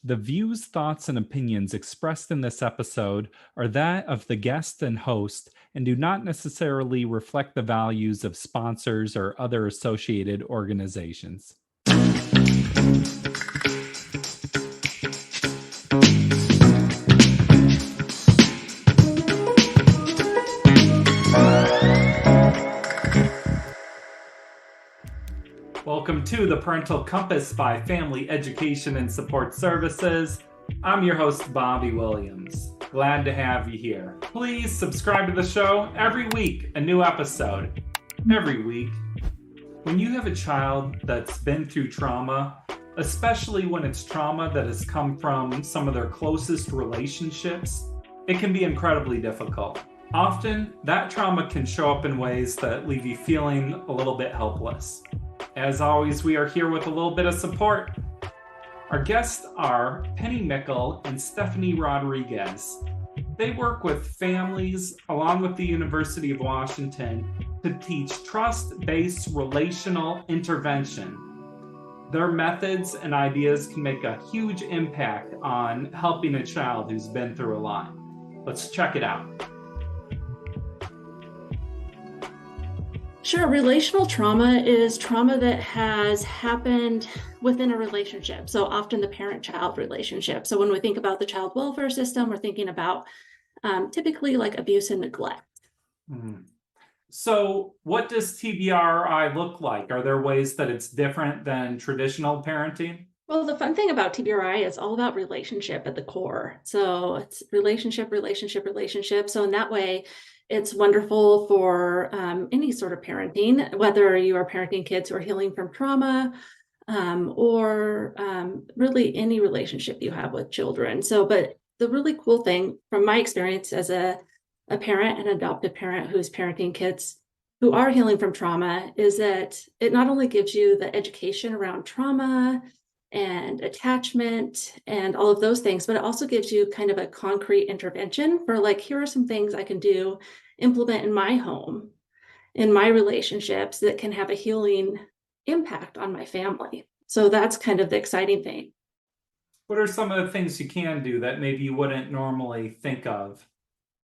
The views, thoughts, and opinions expressed in this episode are that of the guest and host and do not necessarily reflect the values of sponsors or other associated organizations. Welcome to the Parental Compass by Family Education and Support Services. I'm your host, Bobby Williams. Glad to have you here. Please subscribe to the show. Every week, a new episode. Every week. When you have a child that's been through trauma, especially when it's trauma that has come from some of their closest relationships, it can be incredibly difficult. Often, that trauma can show up in ways that leave you feeling a little bit helpless. As always, we are here with a little bit of support. Our guests are Penny Michel and Stephanie Rodrigues. They work with families along with the University of Washington to teach Trust Based Relational Intervention. Their methods and ideas can make a huge impact on helping a child who's been through a lot. Let's check it out. Sure. Relational trauma is trauma that has happened within a relationship. So often the parent-child relationship. So when we think about the child welfare system, we're thinking about typically like abuse and neglect. So what does TBRI look like? Are there ways that it's different than traditional parenting? Well, the fun thing about TBRI is all about relationship at the core. So it's relationship. So in that way, it's wonderful for any sort of parenting, whether you are parenting kids who are healing from trauma or really any relationship you have with children. So, but the really cool thing from my experience as a parent, an adoptive parent who's parenting kids who are healing from trauma, is that it not only gives you the education around trauma and attachment and all of those things, but it also gives you kind of a concrete intervention for like, here are some things I can do, implement in my home, in my relationships that can have a healing impact on my family. So that's kind of the exciting thing. What are some of the things you can do that maybe you wouldn't normally think of?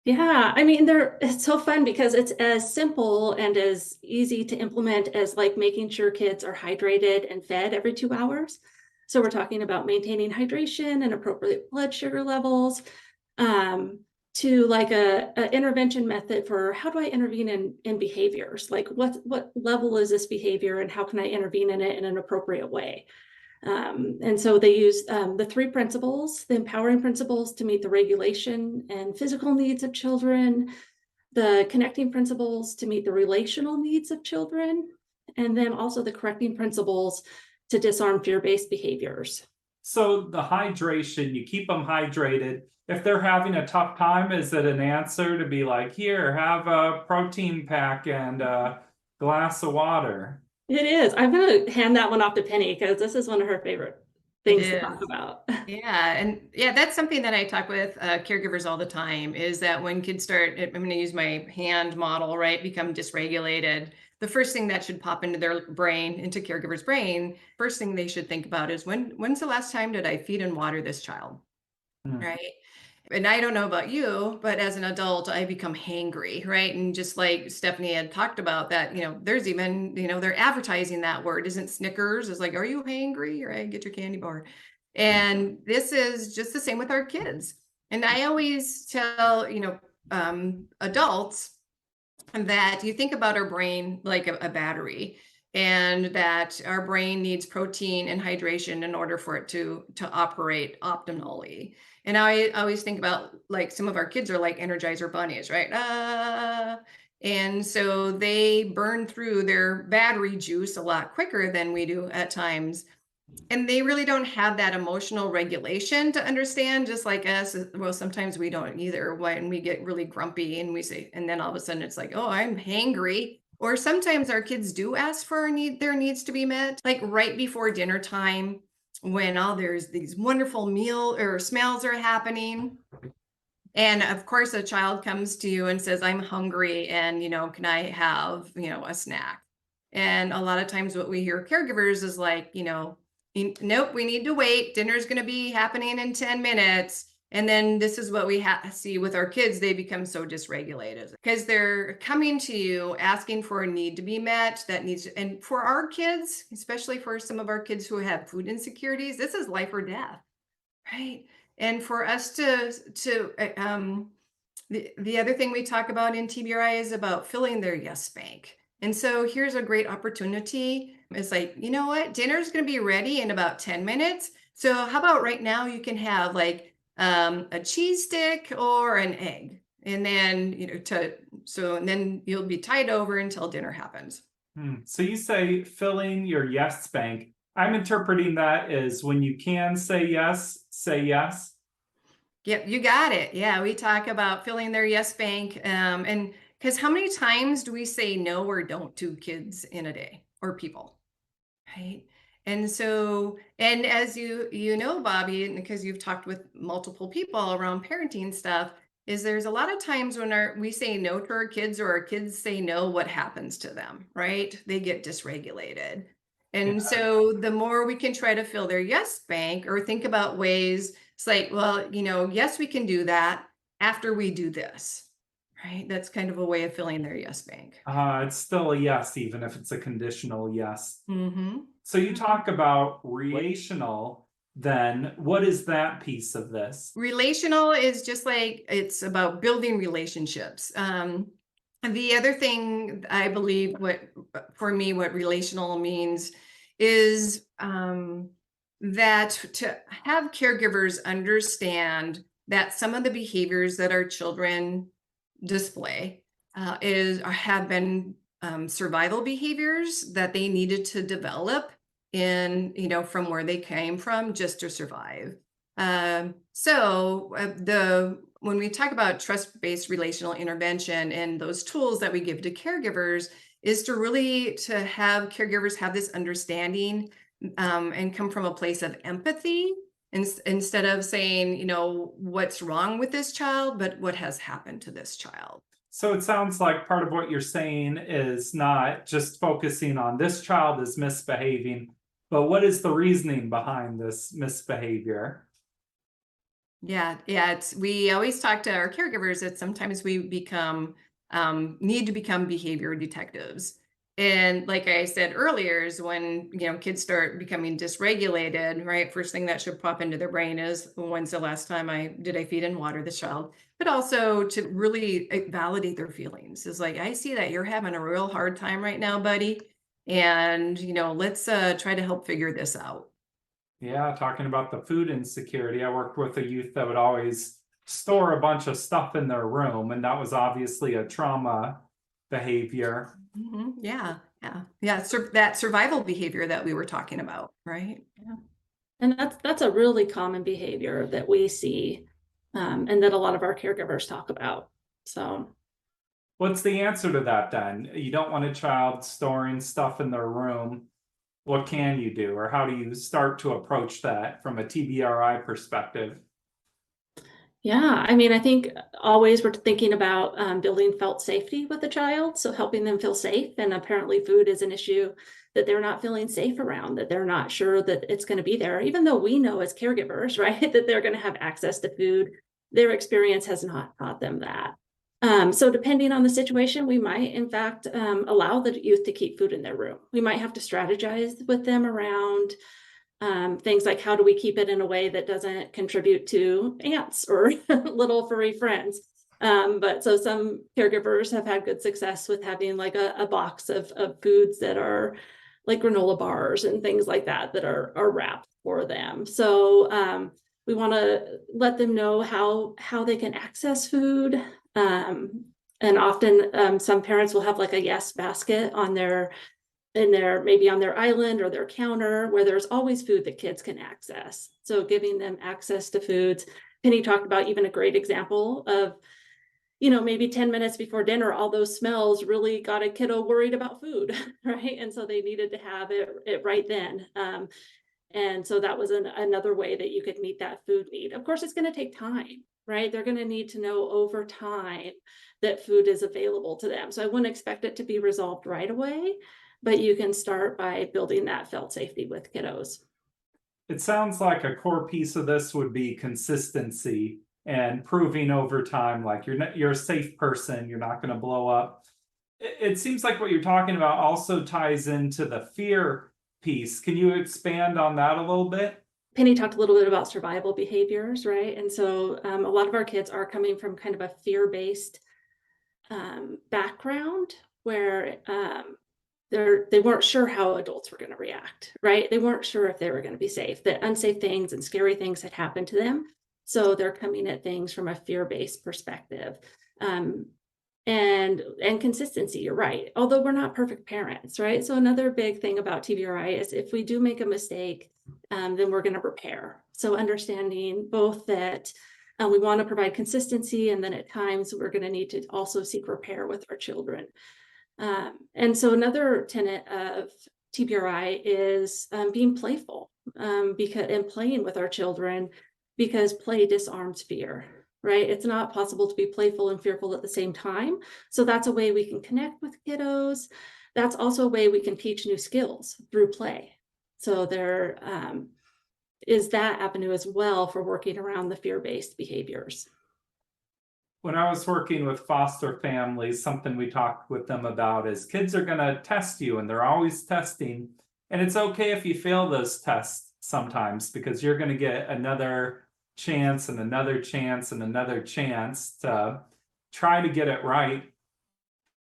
Yeah, I mean, it's so fun because it's as simple and as easy to implement as like making sure kids are hydrated and fed every 2 hours. So we're talking about maintaining hydration and appropriate blood sugar levels, to like a intervention method for how do I intervene in behaviors? Like what level is this behavior and how can I intervene in it in an appropriate way? And so they use the 3 principles, the empowering principles to meet the regulation and physical needs of children, the connecting principles to meet the relational needs of children, and then also the correcting principles to disarm fear-based behaviors. So the hydration, you keep them hydrated. If they're having a tough time, is it an answer to be like, here, have a protein pack and a glass of water? It is. I'm going to hand that one off to Penny because this is one of her favorite things to talk about. Yeah. And yeah, that's something that I talk with caregivers all the time is that when kids start, I'm going to use my hand model, right, become dysregulated. The first thing that should pop into their brain, into caregiver's brain, first thing they should think about is when's the last time did I feed and water this child? Right. And I don't know about you, but as an adult, I become hangry, right? And just like Stephanie had talked about that, there's even, they're advertising that word. Isn't Snickers is like, are you hangry? Right? Get your candy bar. And this is just the same with our kids. And I always tell, adults that you think about our brain like a battery, and that our brain needs protein and hydration in order for it to operate optimally. And I always think about like some of our kids are like Energizer bunnies, right? And so they burn through their battery juice a lot quicker than we do at times. And they really don't have that emotional regulation to understand, just like us. Well, sometimes we don't either. When we get really grumpy and we say, and then all of a sudden it's like, oh, I'm hangry. Or sometimes our kids do ask for their needs to be met, like right before dinner time, when there's these wonderful meal or smells are happening. And of course, a child comes to you and says, I'm hungry and, can I have, a snack? And a lot of times what we hear caregivers is like, nope, we need to wait. Dinner's going to be happening in 10 minutes. And then this is what we see with our kids. They become so dysregulated because they're coming to you asking for a need to be met that needs, and for our kids, especially for some of our kids who have food insecurities, this is life or death, right? And for us the other thing we talk about in TBRI is about filling their yes bank. And so here's a great opportunity. It's like, you know what? Dinner's going to be ready in about 10 minutes. So how about right now you can have like a cheese stick or an egg. And then, and then you'll be tied over until dinner happens. So you say filling your yes bank. I'm interpreting that as when you can say yes, say yes. Yep, you got it. Yeah, we talk about filling their yes bank. And because how many times do we say no or don't to kids in a day or people, right? And so, and as you know, Bobby, because you've talked with multiple people around parenting stuff, is there's a lot of times when we say no to our kids or our kids say no, what happens to them, right? They get dysregulated. And so the more we can try to fill their yes bank or think about ways, it's like, well, yes, we can do that after we do this, right? That's kind of a way of filling their yes bank. It's still a yes, even if it's a conditional yes. Mm-hmm. So you talk about relational, then what is that piece of this? Relational is just like, it's about building relationships. And the other thing I believe what relational means is that to have caregivers understand that some of the behaviors that our children display have been survival behaviors that they needed to develop in, from where they came from just to survive. When we talk about trust-based relational intervention and those tools that we give to caregivers is to have caregivers have this understanding and come from a place of empathy instead of saying, what's wrong with this child, but what has happened to this child. So it sounds like part of what you're saying is not just focusing on this child is misbehaving, but what is the reasoning behind this misbehavior? Yeah. We always talk to our caregivers that sometimes we need to become behavior detectives. And like I said earlier, is when, kids start becoming dysregulated, right? First thing that should pop into their brain is, when's the last time I feed and water this child? But also to really validate their feelings is like, I see that you're having a real hard time right now, buddy. And, let's try to help figure this out. Yeah, talking about the food insecurity, I worked with a youth that would always store a bunch of stuff in their room, and that was obviously a trauma behavior. Mm-hmm. Yeah. That survival behavior that we were talking about, right? Yeah. And that's a really common behavior that we see, and that a lot of our caregivers talk about. So, what's the answer to that then? You don't want a child storing stuff in their room. What can you do, or how do you start to approach that from a TBRI perspective? yeah, I mean, I think always we're thinking about building felt safety with the child, so helping them feel safe. And apparently food is an issue that they're not feeling safe around, that they're not sure that it's going to be there, even though we know as caregivers, right, that they're going to have access to food. Their experience has not taught them that. So depending on the situation, we might, in fact, allow the youth to keep food in their room. We might have to strategize with them around things like, how do we keep it in a way that doesn't contribute to ants or little furry friends? But so some caregivers have had good success with having like a box of foods that are like granola bars and things like that are wrapped for them. So we want to let them know how they can access food. And often some parents will have like a yes basket on maybe on their island or their counter where there's always food that kids can access. So giving them access to foods. Penny talked about even a great example of, maybe 10 minutes before dinner, all those smells really got a kiddo worried about food, right? And so they needed to have it right then. And so that was another way that you could meet that food need. Of course, it's going to take time, right? They're going to need to know over time that food is available to them. So I wouldn't expect it to be resolved right away, but you can start by building that felt safety with kiddos. It sounds like a core piece of this would be consistency and proving over time, like you're a safe person, you're not going to blow up. It seems like what you're talking about also ties into the fear piece. Can you expand on that a little bit? Penny talked a little bit about survival behaviors, right? And so a lot of our kids are coming from kind of a fear-based background where they weren't sure how adults were going to react, right? They weren't sure if they were going to be safe, that unsafe things and scary things had happened to them. So they're coming at things from a fear-based perspective. And consistency, you're right. Although we're not perfect parents, right? So another big thing about TBRI is if we do make a mistake, then we're going to repair. So understanding both that we want to provide consistency, and then at times we're going to need to also seek repair with our children. And so another tenet of TBRI is being playful and playing with our children, because play disarms fear, right? It's not possible to be playful and fearful at the same time. So that's a way we can connect with kiddos. That's also a way we can teach new skills through play. So there is that avenue as well for working around the fear-based behaviors. When I was working with foster families, something we talked with them about is kids are going to test you, and they're always testing. And it's okay if you fail those tests sometimes, because you're going to get another chance and another chance and another chance to try to get it right.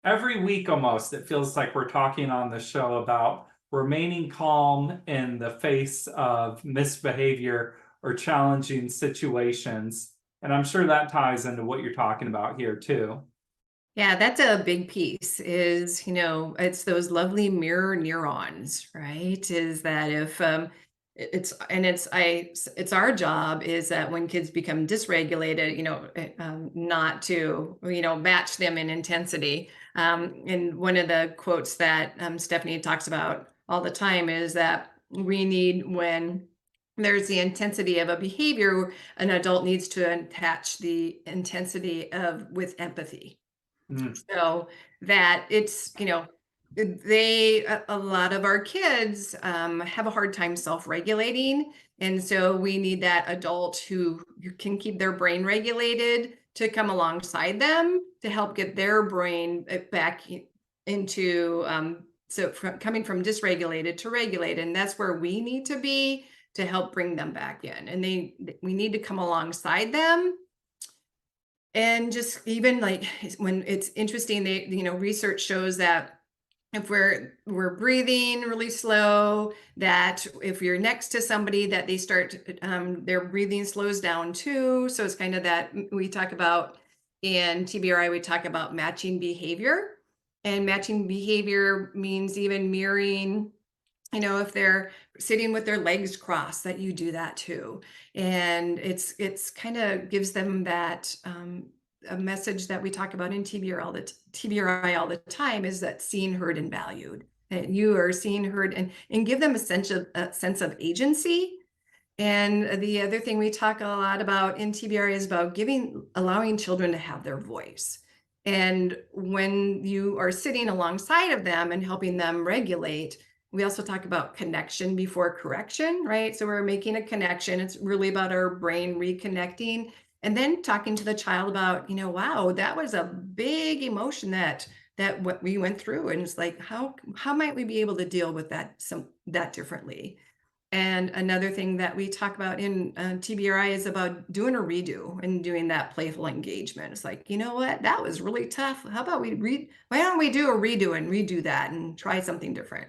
Every week almost, it feels like we're talking on the show about remaining calm in the face of misbehavior or challenging situations. And I'm sure that ties into what you're talking about here too. Yeah, that's a big piece is, it's those lovely mirror neurons, right? Is that if it's our job is that when kids become dysregulated, not to, match them in intensity. And one of the quotes that Stephanie talks about all the time is that we need, when there's the intensity of a behavior, an adult needs to attach the intensity with empathy. So that it's, a lot of our kids have a hard time self-regulating. And so we need that adult who can keep their brain regulated to come alongside them to help get their brain back into, coming from dysregulated to regulated. And that's where we need to be to help bring them back in. And we need to come alongside them. And just even like when it's interesting, research shows that if we're breathing really slow, that if you're next to somebody that they start, their breathing slows down too. So it's kind of that we talk about in TBRI, we talk about matching behavior, and matching behavior means even mirroring. If they're sitting with their legs crossed, that you do that too. And it's kind of gives them that a message that we talk about in TBRI all the time is that seen, heard, and valued. That you are seen, heard, and give them a sense of agency. And the other thing we talk a lot about in TBRI is about allowing children to have their voice. And when you are sitting alongside of them and helping them regulate, we also talk about connection before correction, right? So we're making a connection. It's really about our brain reconnecting, and then talking to the child about, wow, that was a big emotion that what we went through. And it's like, how might we be able to deal with that differently? And another thing that we talk about in TBRI is about doing a redo and doing that playful engagement. It's like, you know what, that was really tough. How about why don't we do a redo and redo that and try something different?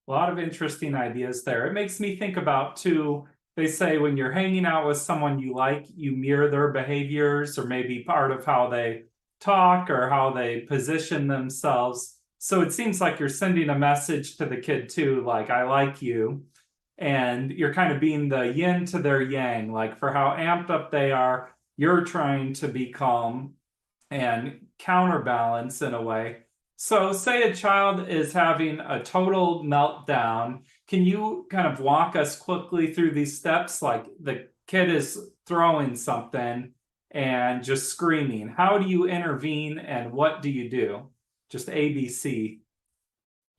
A lot of interesting ideas there. It makes me think about too, they say when you're hanging out with someone you like, you mirror their behaviors, or maybe part of how they talk or how they position themselves. So it seems like you're sending a message to the kid too, like, I like you. And you're kind of being the yin to their yang, like for how amped up they are, you're trying to be calm and counterbalance in a way. So say a child is having a total meltdown. Can you kind of walk us quickly through these steps? Like the kid is throwing something and just screaming. How do you intervene and what do you do? Just ABC.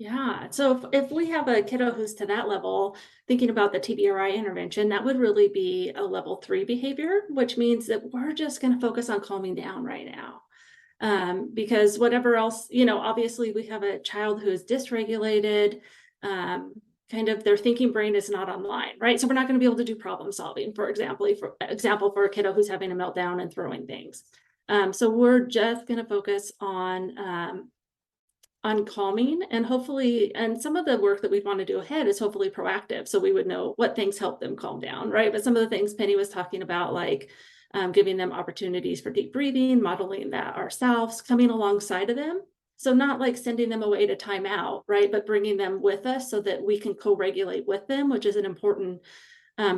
Yeah. So if we have a kiddo who's to that level, thinking about the TBRI intervention, that would really be a level 3 behavior, which means that we're just going to focus on calming down right now. Because whatever else, obviously we have a child who is dysregulated, kind of their thinking brain is not online, right? So we're not going to be able to do problem solving, for example, for a kiddo who's having a meltdown and throwing things. So we're just going to focus on calming, and hopefully, and some of the work that we'd want to do ahead is hopefully proactive. So we would know what things help them calm down, right? But some of the things Penny was talking about, like giving them opportunities for deep breathing, modeling that ourselves, coming alongside of them. So not like sending them away to time out, right? But bringing them with us so that we can co-regulate with them, which is an important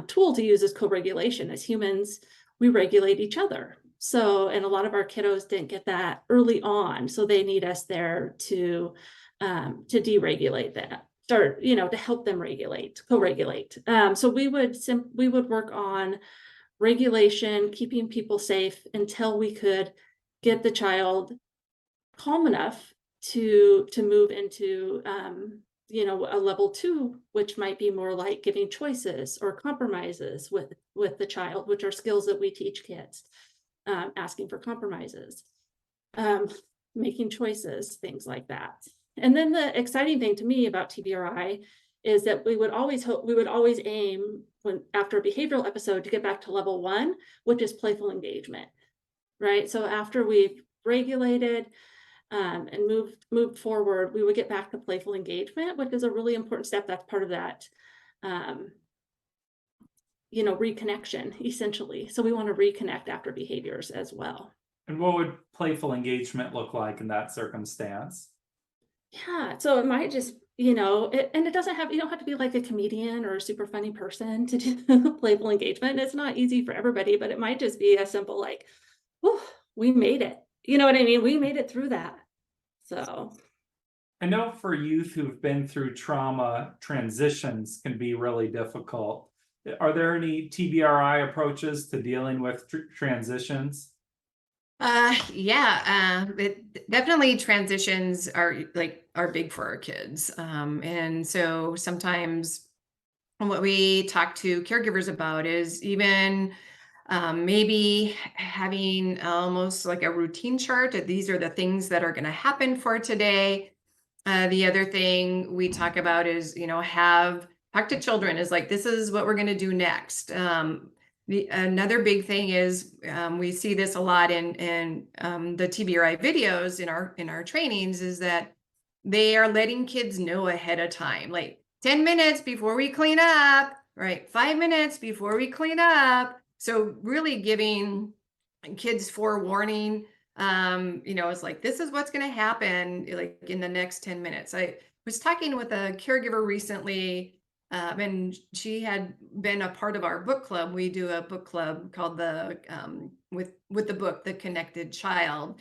tool to use as co-regulation. As humans, we regulate each other. So, and a lot of our kiddos didn't get that early on. So they need us there to deregulate that, or, to help them co-regulate. So we would work on regulation, keeping people safe until we could get the child calm enough to move into a level 2, which might be more like giving choices or compromises with the child, which are skills that we teach kids. Asking for compromises, making choices, things like that. And then the exciting thing to me about TBRI is that we would always aim after a behavioral episode to get back to level 1, which is playful engagement, right? So after we've regulated and moved forward, we would get back to playful engagement, which is a really important step. That's part of that reconnection, essentially. So we want to reconnect after behaviors as well. And what would playful engagement look like in that circumstance? Yeah, so it might just, and it doesn't have, you don't have to be like a comedian or a super funny person to do playful engagement. It's not easy for everybody, but it might just be a simple like, "Whew, we made it." You know what I mean? We made it through that. So I know for youth who've been through trauma, transitions can be really difficult. Are there any TBRI approaches to dealing with transitions? Definitely transitions are big for our kids. And so sometimes what we talk to caregivers about is even maybe having almost like a routine chart that these are the things that are going to happen for today. The other thing we talk about is, talk to children is like, this is what we're going to do next. Another big thing is we see this a lot in the TBRI videos in our trainings, is that they are letting kids know ahead of time, like 10 minutes before we clean up, right? 5 minutes before we clean up. So really giving kids forewarning. It's like, this is what's going to happen like in the next 10 minutes. I was talking with a caregiver recently, and she had been a part of our book club. We do a book club called with the book, The Connected Child.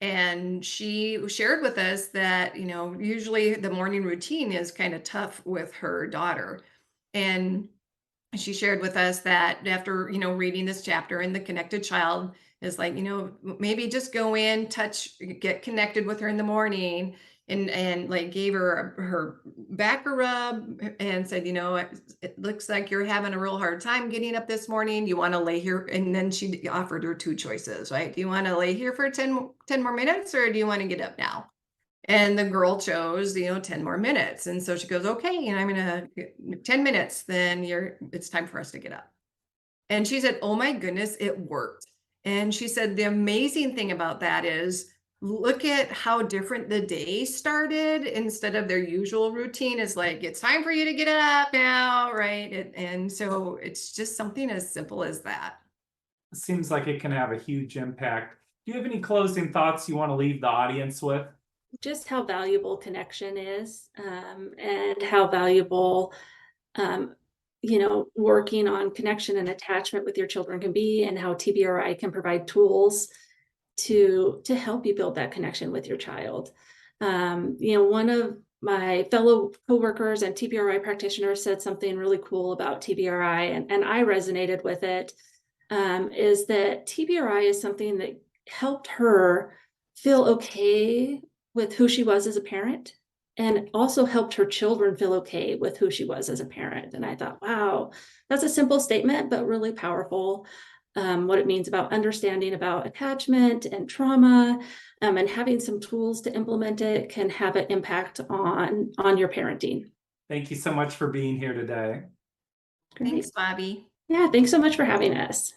And she shared with us that, usually the morning routine is kind of tough with her daughter. And she shared with us that after, reading this chapter in The Connected Child, is like, maybe just go in, touch, get connected with her in the morning, and like gave her back a rub and said, it looks like you're having a real hard time getting up this morning. You want to lay here? And then she offered her 2 choices, right? Do you want to lay here for 10 more minutes, or do you want to get up now? And the girl chose, 10 more minutes. And so she goes, okay, I'm going to 10 minutes, then it's time for us to get up. And she said, oh my goodness, it worked. And she said, the amazing thing about that is, look at how different the day started. Instead of their usual routine is like, it's time for you to get up now, right? And so it's just something as simple as that. It seems like it can have a huge impact. Do you have any closing thoughts you want to leave the audience with? Just how valuable connection is, and how valuable working on connection and attachment with your children can be, and how TBRI can provide tools to help you build that connection with your child. One of my fellow coworkers and TBRI practitioners said something really cool about TBRI, and I resonated with it, is that TBRI is something that helped her feel okay with who she was as a parent, and also helped her children feel okay with who she was as a parent. And I thought, wow, that's a simple statement, but really powerful. What it means about understanding about attachment and trauma, and having some tools to implement it can have an impact on your parenting. Thank you so much for being here today. Great. Thanks, Bobby. Yeah, thanks so much for having us.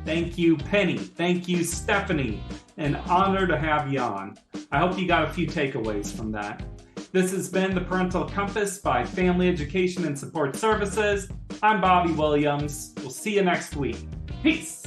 Thank you, Penny. Thank you, Stephanie. An honor to have you on. I hope you got a few takeaways from that. This has been the Parental Compass by Family Education and Support Services. I'm Bobby Williams. We'll see you next week. Peace.